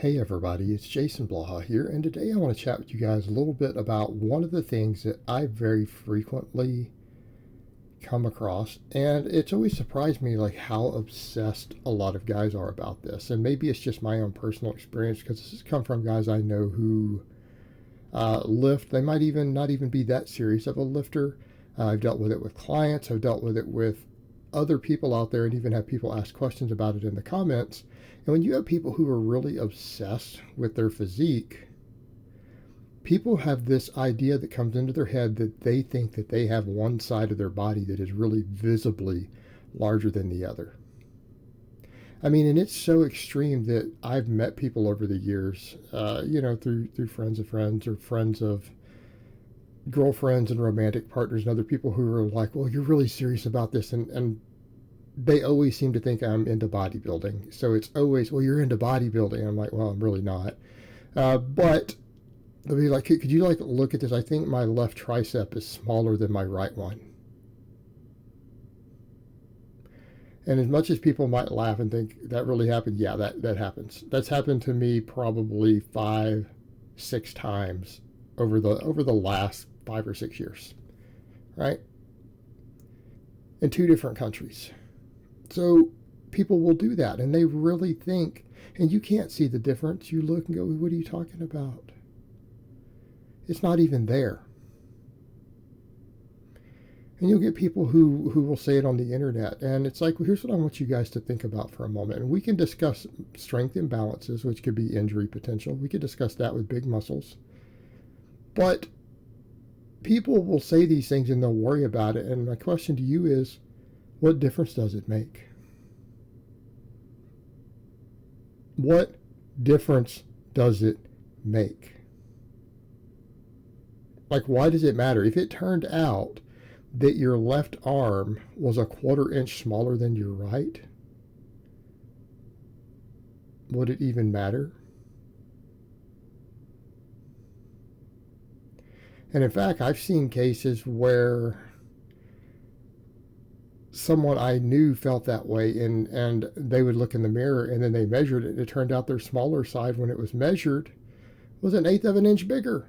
Hey everybody, it's Jason Blaha here, and today I want to chat with you guys a little bit about one of the things that I very frequently come across, and it's always surprised me like how obsessed a lot of guys are about this. And maybe it's just my own personal experience because this has come from guys I know who lift. They might even not even be that serious of a lifter. I've dealt with it with clients. I've dealt with it with other people out there, and even have people ask questions about it in the comments. And when you have people who are really obsessed with their physique, people have this idea that comes into their head that they think that they have one side of their body that is really visibly larger than the other. I mean, and it's so extreme that I've met people over the years, through friends of friends or friends of girlfriends and romantic partners and other people who are like, well, you're really serious about this. And they always seem to think I'm into bodybuilding. So it's always, well, you're into bodybuilding. I'm like, well, I'm really not. But they'll be like, could you like look at this? I think my left tricep is smaller than my right one. And as much as people might laugh and think that really happened, yeah, that happens. That's happened to me probably 5, 6 times over the last 5 or 6 years, right? In 2 different countries. So people will do that, and they really think, and you can't see the difference. You look and go, what are you talking about? It's not even there. And you'll get people who will say it on the internet. And it's like, well, here's what I want you guys to think about for a moment. And we can discuss strength imbalances, which could be injury potential. We could discuss that with big muscles. But people will say these things and they'll worry about it. And my question to you is, what difference does it make? What difference does it make? Like, why does it matter? If it turned out that your left arm was a 1/4 inch smaller than your right, would it even matter? And in fact, I've seen cases where someone I knew felt that way, and they would look in the mirror and then they measured it, and it turned out their smaller side, when it was measured, was 1/8 of an inch bigger.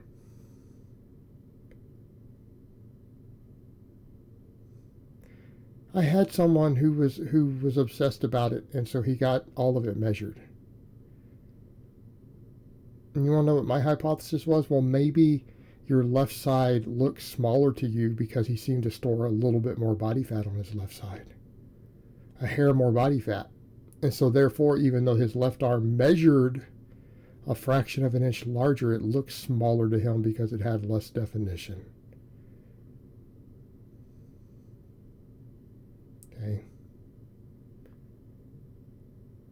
I had someone who was obsessed about it, and so he got all of it measured. And you want to know what my hypothesis was? Well, maybe your left side looks smaller to you because he seemed to store a little bit more body fat on his left side, a hair more body fat. And so therefore, even though his left arm measured a fraction of an inch larger, it looks smaller to him because it had less definition. Okay.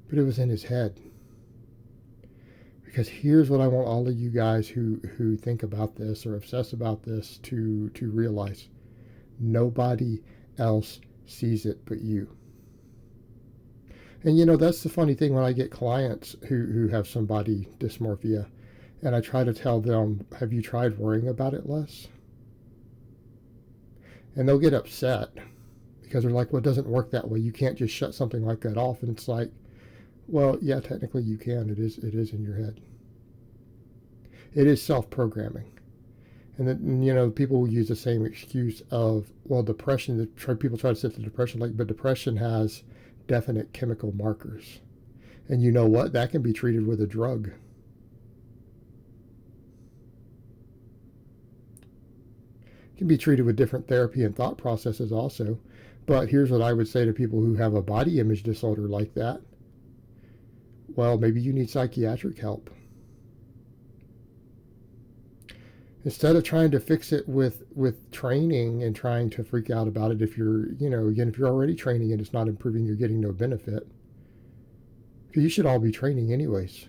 But it was in his head. Because here's what I want all of you guys who think about this or obsess about this to realize. Nobody else sees it but you. And that's the funny thing when I get clients who have some body dysmorphia, and I try to tell them, have you tried worrying about it less? And they'll get upset because they're like, well, it doesn't work that way. You can't just shut something like that off. And it's like, well, yeah, technically you can. It is in your head. It is self-programming. And then, people will use the same excuse of, well, depression, people try to sit to depression, but depression has definite chemical markers. And you know what? That can be treated with a drug. It can be treated with different therapy and thought processes also. But here's what I would say to people who have a body image disorder like that. Well, maybe you need psychiatric help. Instead of trying to fix it with training and trying to freak out about it, if you're already training and it's not improving, you're getting no benefit. Because you should all be training anyways.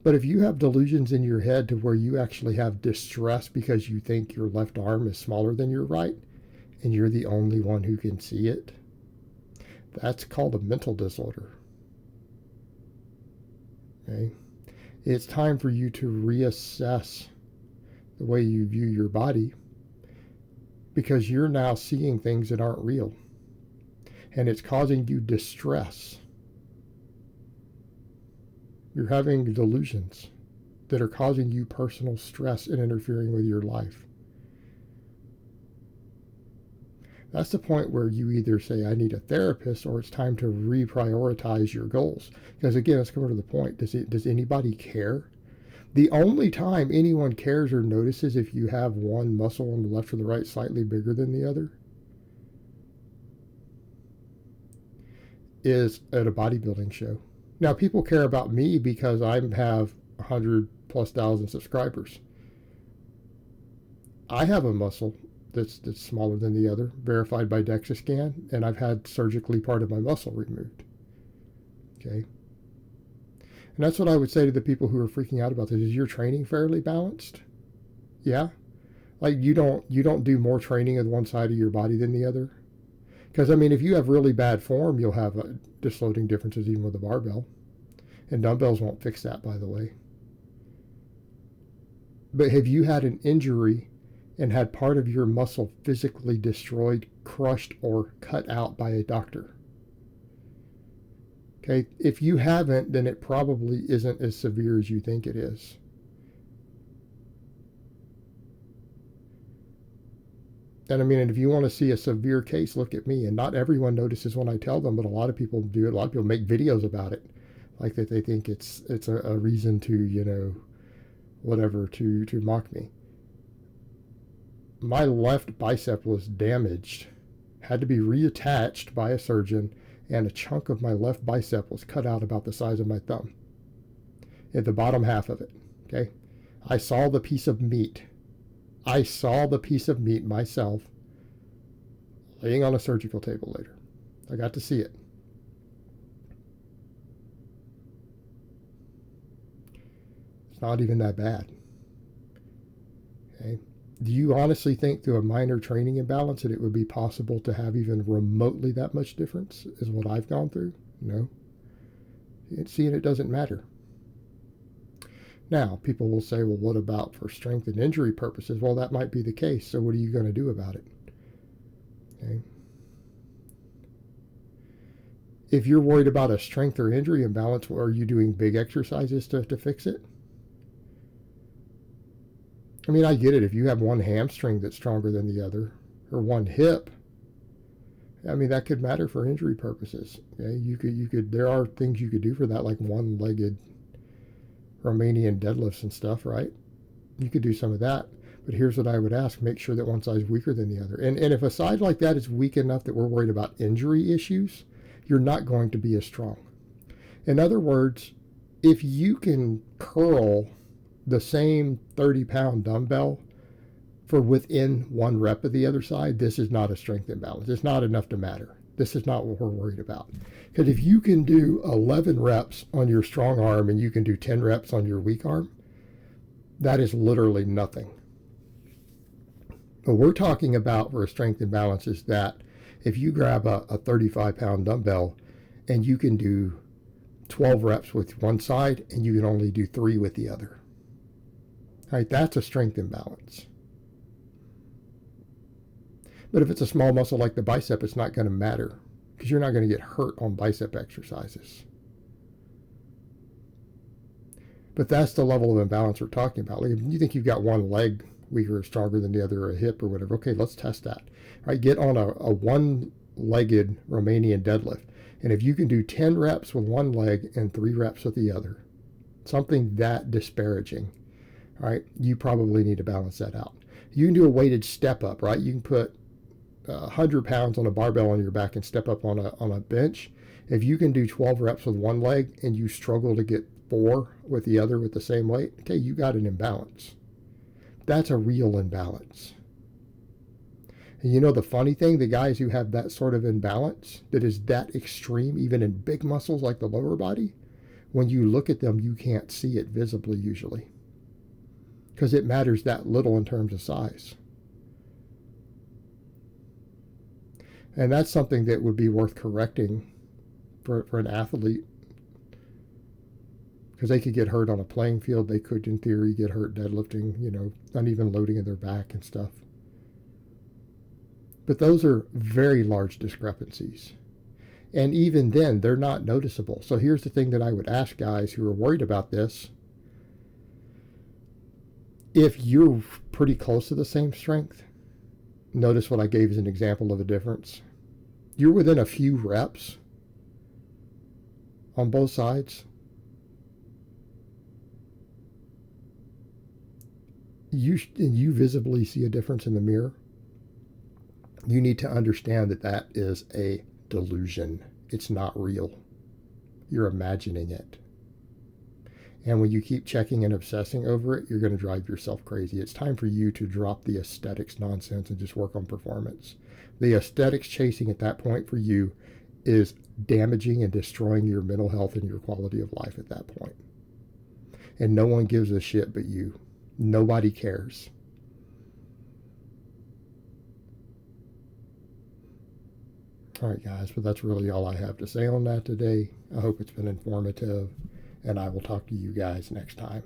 But if you have delusions in your head to where you actually have distress because you think your left arm is smaller than your right, and you're the only one who can see it, that's called a mental disorder. Okay? It's time for you to reassess the way you view your body, because you're now seeing things that aren't real, and it's causing you distress. You're having delusions that are causing you personal stress and interfering with your life. That's the point where you either say, I need a therapist, or it's time to reprioritize your goals. Because again, let's come to the point. Does anybody care? The only time anyone cares or notices if you have one muscle on the left or the right slightly bigger than the other is at a bodybuilding show. Now, people care about me because I have 100,000+ subscribers. I have a muscle that's smaller than the other, verified by DEXA scan, and I've had surgically part of my muscle removed. Okay. And that's what I would say to the people who are freaking out about this. Is your training fairly balanced? Yeah. Like you don't do more training with one side of your body than the other? Because I mean, if you have really bad form, you'll have disloading differences even with a barbell. And dumbbells won't fix that, by the way. But have you had an injury and had part of your muscle physically destroyed, crushed, or cut out by a doctor? Okay, if you haven't, then it probably isn't as severe as you think it is. And I mean, and if you want to see a severe case, look at me. And not everyone notices when I tell them, but a lot of people do it. A lot of people make videos about it, like that they think it's a reason to, whatever, to mock me. My left bicep was damaged, had to be reattached by a surgeon, and a chunk of my left bicep was cut out about the size of my thumb at the bottom half of it. Okay, I saw the piece of meat. I saw the piece of meat myself laying on a surgical table later. I got to see it. It's not even that bad. Okay. Do you honestly think through a minor training imbalance that it would be possible to have even remotely that much difference is what I've gone through? No. See, and it doesn't matter. Now, people will say, well, what about for strength and injury purposes? Well, that might be the case. So what are you going to do about it? Okay. If you're worried about a strength or injury imbalance, are you doing big exercises to fix it? I mean, I get it. If you have one hamstring that's stronger than the other, or one hip, I mean, that could matter for injury purposes. Okay? You could. There are things you could do for that, like one-legged Romanian deadlifts and stuff, right? You could do some of that. But here's what I would ask. Make sure that one side is weaker than the other. And if a side like that is weak enough that we're worried about injury issues, you're not going to be as strong. In other words, if you can curl the same 30-pound dumbbell for within one rep of the other side, this is not a strength imbalance. It's not enough to matter. This is not what we're worried about. Because if you can do 11 reps on your strong arm and you can do 10 reps on your weak arm, that is literally nothing. What we're talking about for a strength imbalance is that if you grab a 35-pound dumbbell and you can do 12 reps with one side and you can only do 3 with the other, right? That's a strength imbalance. But if it's a small muscle like the bicep, it's not going to matter because you're not going to get hurt on bicep exercises. But that's the level of imbalance we're talking about. Like if you think you've got one leg weaker or stronger than the other, or a hip or whatever, okay, let's test that. Right? Get on a one-legged Romanian deadlift. And if you can do 10 reps with one leg and 3 reps with the other, something that disparaging, right? You probably need to balance that out. You can do a weighted step up, right? You can put 100 pounds on a barbell on your back and step up on a bench. If you can do 12 reps with one leg and you struggle to get 4 with the other with the same weight, okay, you got an imbalance. That's a real imbalance. And you know the funny thing, the guys who have that sort of imbalance that is that extreme, even in big muscles like the lower body, when you look at them, you can't see it visibly usually because it matters that little in terms of size. And that's something that would be worth correcting for an athlete, because they could get hurt on a playing field. They could, in theory, get hurt deadlifting, uneven loading in their back and stuff. But those are very large discrepancies. And even then, they're not noticeable. So here's the thing that I would ask guys who are worried about this. If you're pretty close to the same strength, notice what I gave as an example of a difference. You're within a few reps on both sides. You visibly see a difference in the mirror. You need to understand that that is a delusion. It's not real. You're imagining it. And when you keep checking and obsessing over it, you're going to drive yourself crazy. It's time for you to drop the aesthetics nonsense and just work on performance. The aesthetics chasing at that point for you is damaging and destroying your mental health and your quality of life at that point. And no one gives a shit but you. Nobody cares. All right, guys, but that's really all I have to say on that today. I hope it's been informative, and I will talk to you guys next time.